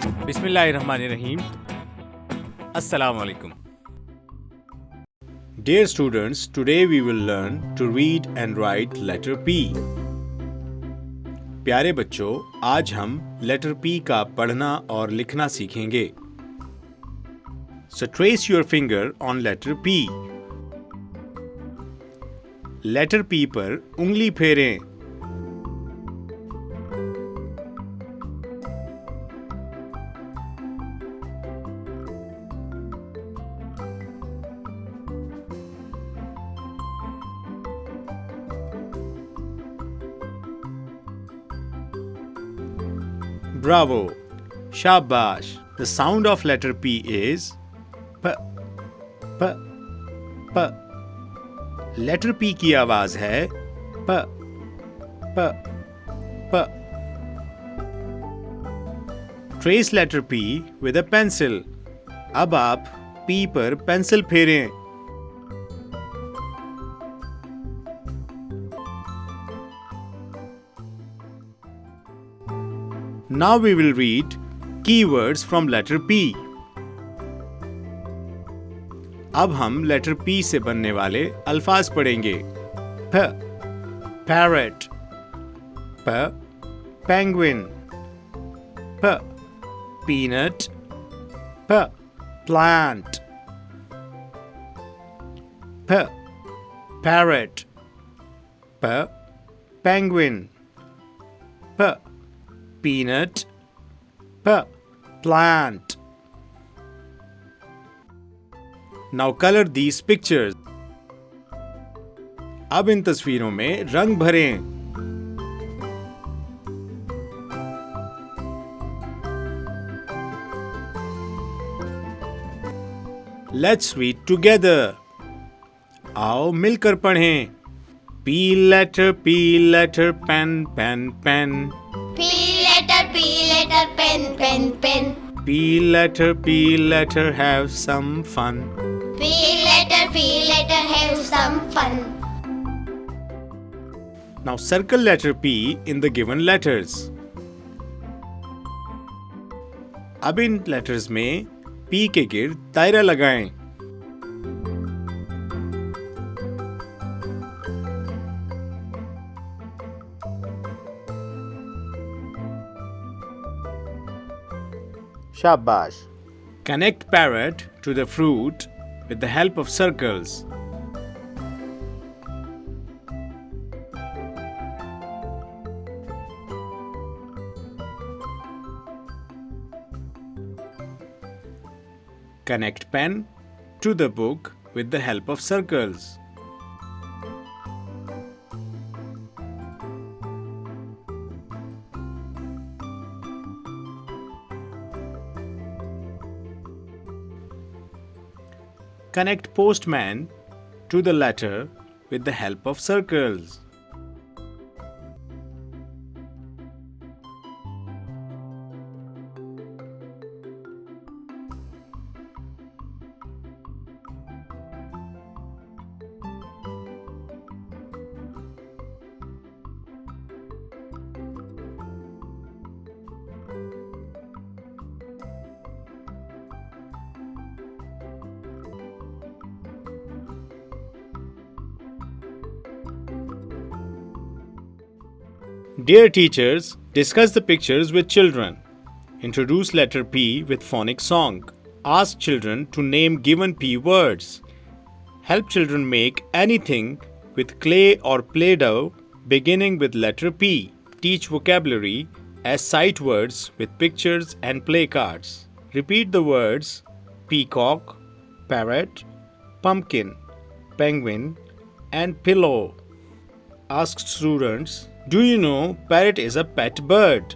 Bismillahirrahmanirrahim. Assalamu alaikum. Dear students, today we will learn to read and write letter P. प्यारे बच्चों, आज हम letter P का पढ़ना और लिखना सीखेंगे. So trace your finger on letter P. Letter P पर उंगली फेरें. Bravo! Shabash! The sound of letter P is P. P. P. Letter P की आवाज है P. P. P. Trace letter P with a pencil. अब आप P पर pencil फेरें. Now we will read keywords from letter P. अब हम letter P से बनने वाले अल्फाज पढ़ेंगे. P. Parrot. P. Penguin. P. Peanut. P. Plant. P. Parrot. P. Penguin. P. Peanut. P. Plant. Now color these pictures. अब इन तस्वीरों में रंग भरें. Let's read together. आओ मिलकर पढ़ें. P letter, pen, pen, pen. P letter, pen, pen. P letter, have some fun. P letter, have some fun. Now circle letter P in the given letters. अब इन letters में P के गिर्द दायरा लगाएं. Shabash. Connect parrot to the fruit with the help of circles. Connect pen to the book with the help of circles. Connect postman to the letter with the help of circles. Dear teachers, discuss the pictures with children. Introduce letter P with phonic song. Ask children to name given P words. Help children make anything with clay or Play-Doh beginning with letter P. Teach vocabulary as sight words with pictures and play cards. Repeat the words peacock, parrot, pumpkin, penguin, and pillow. Ask students, do you know parrot is a pet bird?